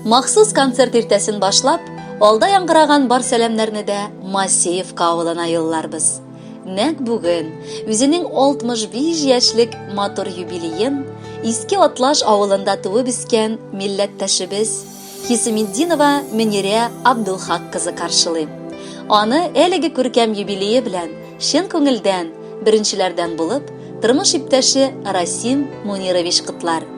Махсус концерт иртәсен башлап, алда яңгыраган бар сәламнәрне дә Масеевка авылына юлларбыз. Нәк бүген үзенең 65 яшьлек матур юбилеен Иске Атлаш авылында туып үскән милләттәшебез Хисметдинова Мөнирә Абдулхак кызы каршылый. Аны әлеге күркәм юбилее белән чын күңелдән беренчеләрдән булып, тормыш иптәше Расим Мунирович кытлар.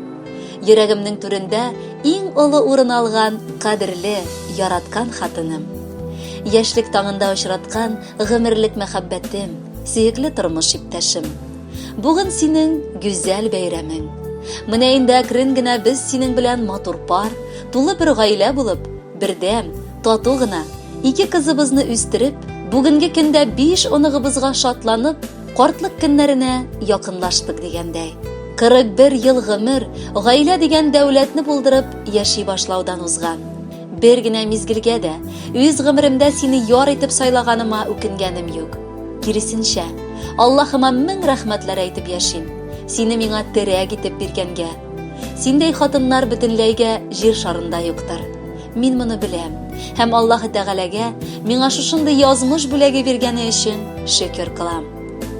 Йөрәгемнең түрендә иң олы урын алган кадерле, яраткан хатыным. Яшьлек таңында очраткан гомерлек мәхәббәтем, сөекле тормыш иптәшем. Бүген синең гүзәл бәйрәмең. Менә инде әкрен генә без синең белән матур пар, тулы бер гаилә булып, бердәм, тату гына, ике кызыбызны үстереп, бүгенге көндә 5 оныгыбызга шатланып, картлык көннәренә якынлаштык дигәндәй. 41 ел гомер, гаилә дигән дәүләтне булдырып яши башлаудан узган. Бер генә мизгелгә дә үз гомеремдә сине яр итеп сайлаганыма үкенгәнем юк. Киресенчә, Аллаһыма мең рәхмәтләр әйтеп яшим. Сине миңа терәк итеп биргәнгә. Синдәй хатыннар бөтенләйгә җир шарында юктыр. Мин моны беләм. Һәм Аллаһ Тәгаләгә миңа шушындый язмыш бүләге биргәне өчен шөкер кылам.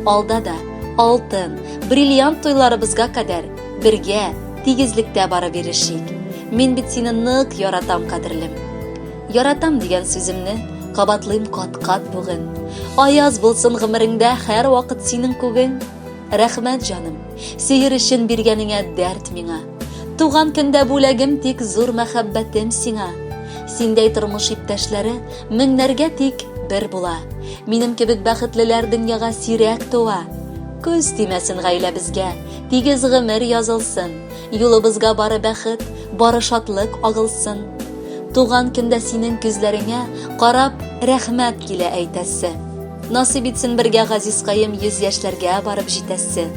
Алда да алтын, бриллиант туйларыбызга кадәр бергә, тигезлектә барып ирешик. Мин бит сине нык яратам, кадерлем. Яратам дигән сүземне кабатлыйм кат-кат бүген. Аяз булсын гомереңдә һәр вакыт синең күгең. Рәхмәт җаным, сөер өчен биргәнеңә дәрт миңа. Туган көндә бүләгем тик зур мәхәббәтем сиңа. Синдәй тормыш иптәшләре меңнәргә тик бер була. Минем кебек бәхетлеләр дөньяга сирәк туа. Күз тимәсен гаиләбезгә, тигез гомер язылсын. Юлыбызга бары бәхет, бары шатлык агылсын. Туган көндә синең күзләреңә карап рәхмәт килә әйтәсе. Насип итсен бергә газизкаем 100 яшьләргә барып җитәсе.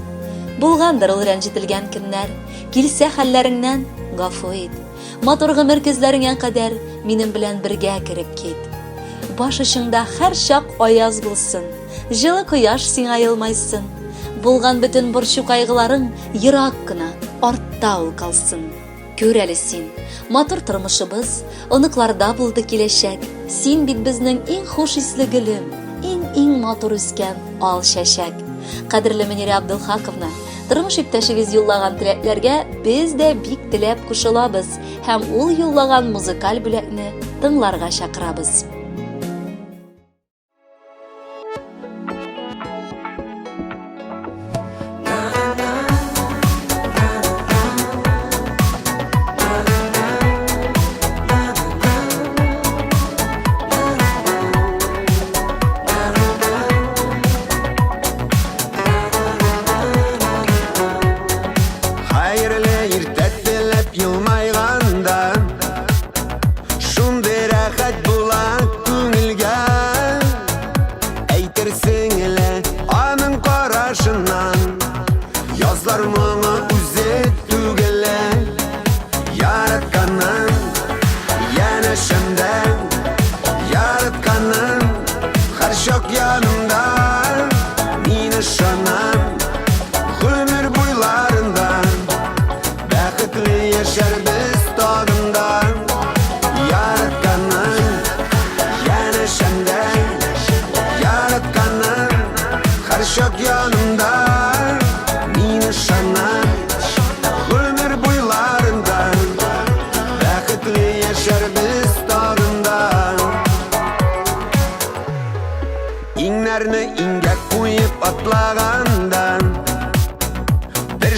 Булгандыр ул рәнҗетелгән көннәр, килсә хәлләреңнән гафу ит. Матур гомер күзләреңә кадәр минем белән бергә кереп кит. Баш очыңда һәр чак аяз булсын, җылы кояш сиңа елмайсын. Булган бөтен борчу кайгыларың ерак кына, артта ул калсын. Күр әле син, матур тормышыбыз оныкларда булды киләчәк. Син бит безнең иң хуш исле гөлем, иң матур үскән ал чәчәк. Кадерле Мөнирә Абдулхаковна, тормыш иптәшегез юллаган теләкләргә без дә бик теләп кушылабыз һәм ул юллаган музыкаль бүләкне тыңларга чакырабыз.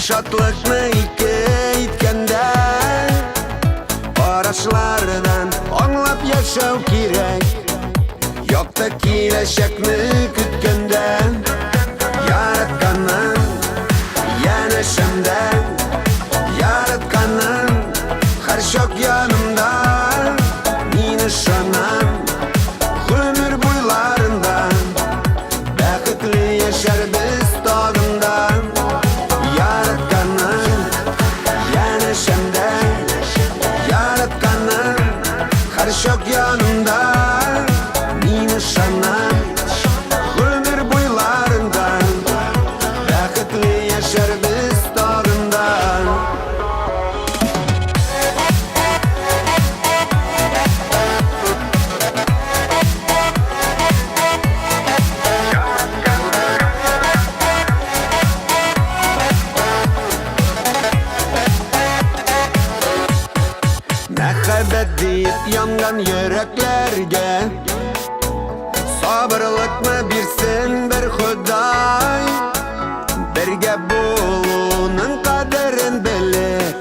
Şatlыкны ике иткәндә, карашлардан аңлап яшәү кирәк. Якты киләчәкне көткәндә, яратканның янәшәмдә, яратканның һәр чак янымда. Мин ышанам гомер буйларында, бәхетле яшәрбез тагында. Şok yanımda, min ışanam ömür boylarında, bәхетле яшәрбез тагында. Muhabbet deyip yangan yüreklerge Sabırlık mı birsin bir Huday Birge bulunun kaderin bilip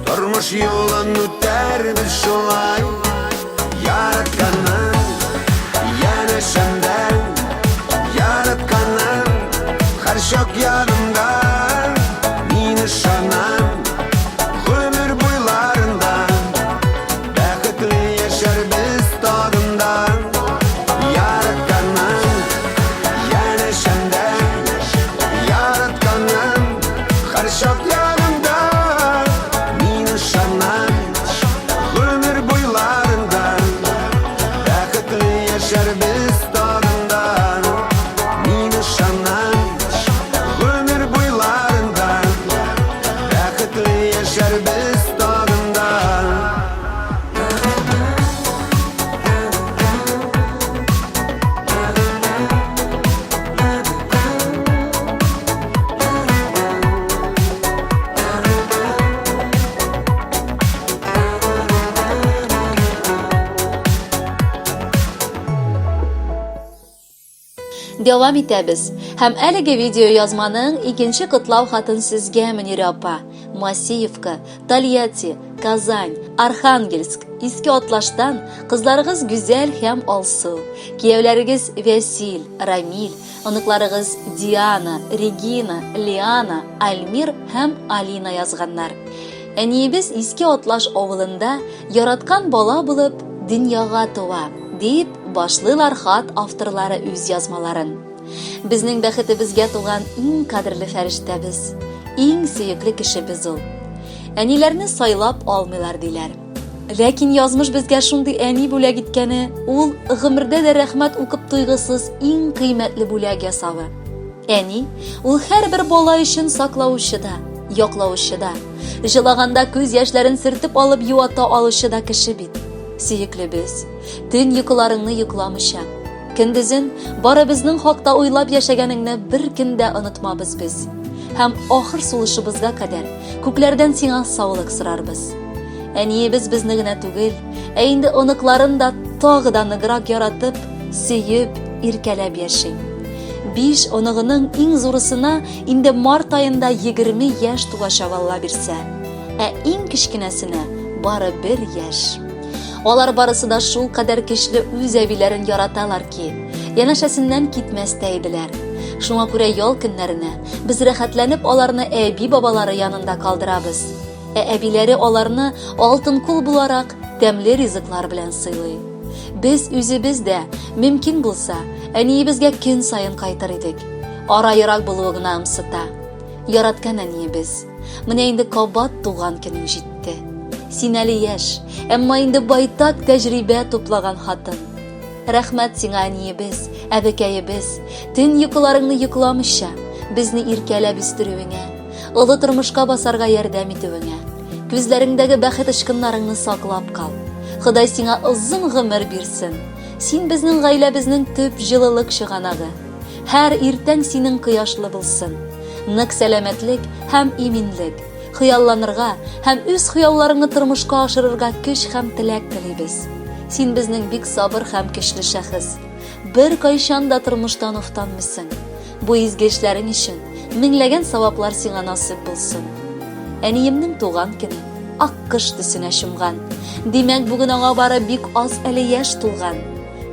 Durmuş yolun üter biz şulay Yaratkanın yenişinden Yaratkanın karşı yok yanımda Mini şanan ömür boylarından Bäxitli yaşar biz tadından Yaratkanın yenişinden Yaratkanın karşı yok yanımda Mini şanan ömür boylarından Bäxitli yaşar biz tadından Mini şanan ömür boylarından Bäxitli yaşar biz tadından Devam etәбез. Һәм әлеге видео язманың икенче котлау хатын сезгә Мөнир апа. Масеевка, Тольятти, Казань, Архангельск, Иске Атлаштан кызларыгыз Гүзәл һәм Алсу, кияүләрегез Вәсил, Рамил, оныкларыгыз Диана, Регина, Лиана, Альмир һәм Алина язганнар. Әниебез Иске Атлаш авылында яраткан бала булып дөньяга туа, дип башлыйлар хат авторлары үз язмаларын. Безнең бәхетебезгә туган иң кадерле фәрештәбез, иң сөекле кешебез ул. Әниләрне сайлап алмыйлар диләр. Ләкин язмыш безгә шундый әни бүләк иткәне, ул гомердә дә рәхмәт укып туйгысыз иң кыйммәтле бүләк ясавы. Әни, ул һәрбер бала өчен саклаучы да, яклаучы да, җылаганда күз яшьләрен сөртеп алып юата алучы да кеше бит. Сөеклебез, төн йокыларыңны йокламыйча, көндезен бары безнең хакта уйлап яшәгәнеңне бер көндә онытмабыз без. Һәм ахыр сулышыбызга кадәр күкләрдән сиңа саулык сорарбыз. Әниебез безне генә түгел, ә инде оныкларын да тагы да ныграк яратып, сөеп, иркәләп яши. 5 оныгының иң зурысына инде март айында 20 яшь тугачак Алла бирсә, ә иң кичкенәсенә бары 1 яшь. Алар барысы да шул кадәр көчле үз әбиләрен яраталар ки, янәшәсеннән китмәстә иделәр. Шуңа күрә ял көннәренә без рәхәтләнеп аларны әби бабалары янында калдырабыз. Әбиләре аларны алтын кул буларак тәмле ризыклар белән сыйлый. Без үзебез дә мөмкин булса, әниебезгә көн сайын кайтыр идек. Ара-ерак булуы гына ымсыта. Яраткан әниебез, менә инде кабат туган көнең җитте. Син әле яшь, әмма инде байтак тәҗрибә туплаган хатын. Рәхмәт сиңа әниебез, әбекәебез, төн йокыларыңны йокламыйча, безне иркәләп үстерүеңә, олы тормышка басарга ярдәм итүеңә, күзләреңдәге бәхет ышкыннарыңны саклап кал. Ходай сиңа озын гомер бирсен. Син безнең гаиләбезнең төп җылылык чыганагы. Һәр иртәң синең кояшлы булсын. Нык сәламәтлек һәм иминлек. Хыялланырга һәм үз хыялларыңны тормышка ашырырга көч һәм теләк телибез. Син безнең бик сабыр һәм көчле шәхес. Бер кайчан да тормыштан уфтанмыйсың. Бу изге эшләрең өчен меңләгән саваплар сиңа насыйп булсын. Әниемнең туган көне ак кыш төсенә чумган. Димәк, бүген аңа бары бик аз әле яшь тулган.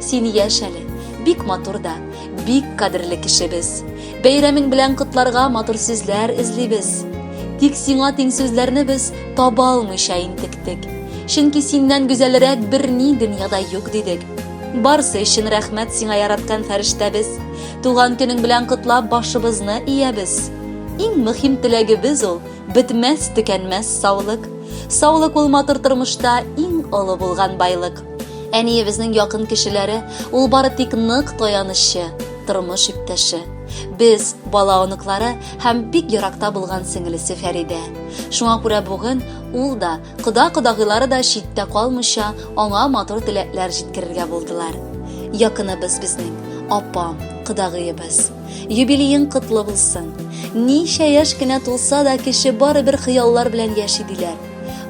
Син яшь әле, бик матур да, бик кадерле кешебез. Бәйрәмең белән котларга матур сүзләр эзлибез. Тик сиңа тиң сүзләрне без таба алмыйча интектек. Чөнки синнән гүзәлрәк берни дөньяда юк дидек. Барсы өчен рәхмәт сиңа яраткан фәрештәбез. Туган көнең белән котлап башыбызны иябез. Иң мөһим теләгебез ул бетмәс төкәнмәс саулык. Саулык ул матур тормышта иң олы булган байлык. Әниебезнең якын кешеләре ул бары тик нык таянычы, тормыш иптәше. Без бала оныклары һәм бик яракта булган сеңлесе Фәридә. Шуңа күрә бүген ул да, кода-кодагылары да читтә калмыйча аңа матур теләкләр җиткерергә булдылар. Якыныбыз безнең, апам, кодагыебыз. Юбилеең котлы булсын. Ничә яшь кенә тулса да кеше бары бер хыяллар белән яши диләр.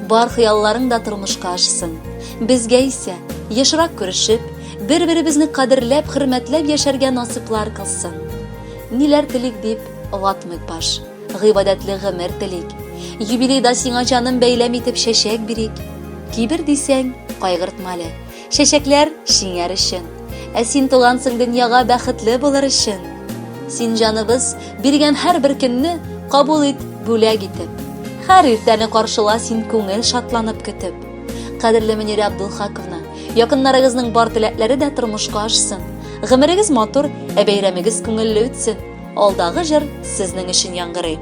бар хыялларың да тормышка ашсын. Безгә исә ешрак күрешеп, бер-беребезне кадерләп, хөрмәтләп яшәргә насыплар кылсын. Ниләр телик дип ватмыйк баш. Гыйбадәтле гомер телик. Юбилейда сиңа җаным бәйләм итеп чәчәк бирик. Кибер дисәң, кайгыртма әле. Чәчәкләр шиңәр өчен. Син тугансың дөньяга бәхетле булыр өчен. Син җаныбыз биргән һәр бер көнне кабул ит бүләк итеп. Һәр иртәне каршыла син күңел шатланып көтеп. Кадерле Мөнирә Абдулхаковна, якыннарыгызның бар теләкләре дә тормышка ашсын. Гомерегез матур, бәйрәмегез күңелле үтсен. Алдагы җыр сезнең өчен яңгырый.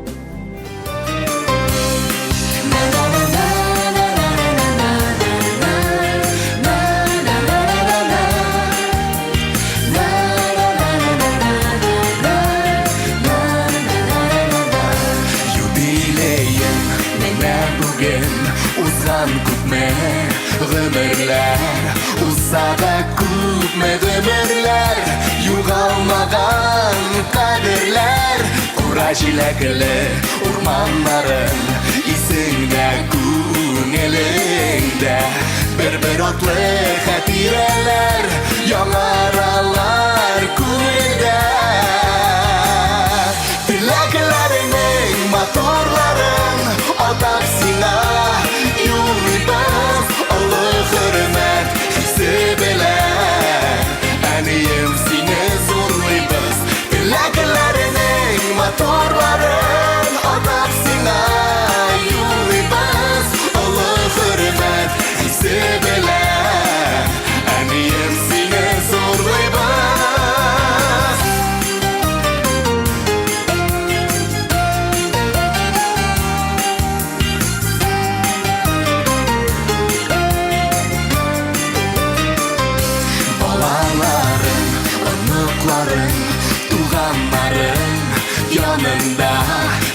Uzan күпме гомерләр, узада күпме гомерләр, югалмаган кадерләр, кура җиләкле урманнарың, исеңдә күңелеңдә, бер атлы хатирәләр, яңаралар күңелдә. Теләкләреңнең моторларын атап сиңа юлыбыз, олы хөрмәт хисе белән, әнием сине зурлыйбыз. Теләкләреңнең моторларын атап сиңа юлыбыз, олы хөрмәт хисе белән, әнием сине зурлыйбыз. Туганнарың янында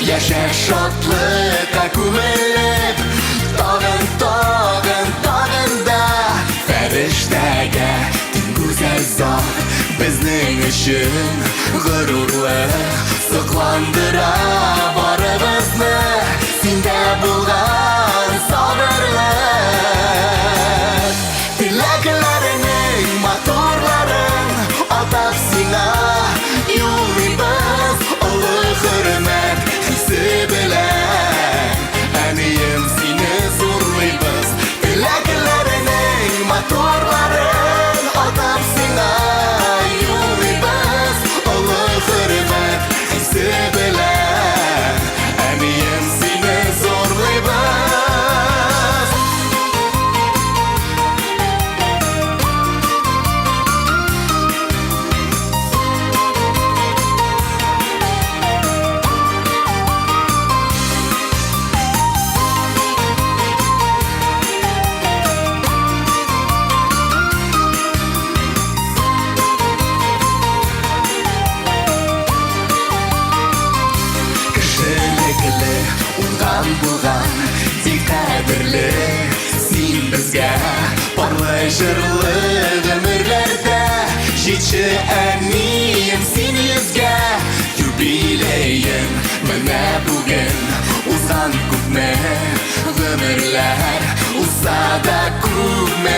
яшәр шатлыкка күмелеп, тагын да фәрештәгә тиң гүзәл зат безнең өчен горурлы, сокландыра барыбызны синдә булган сабырлык. Теләкләреңнең моторларын атап сиңа юлыбыз, олы хөрмәт хисе белән, әнием сине зурлыйбыз. Теләкләреңнең моторларын атап сиңа юлыбыз, олы хөрмәт хисе белән, әнием сине зурлыйбыз. Булган дикадерле син безгә парлы җырлы гомерләрдә, җитче әнием син йөзгә. Юбилеем менә бүген, узган күпме гомерләр, узса да күпме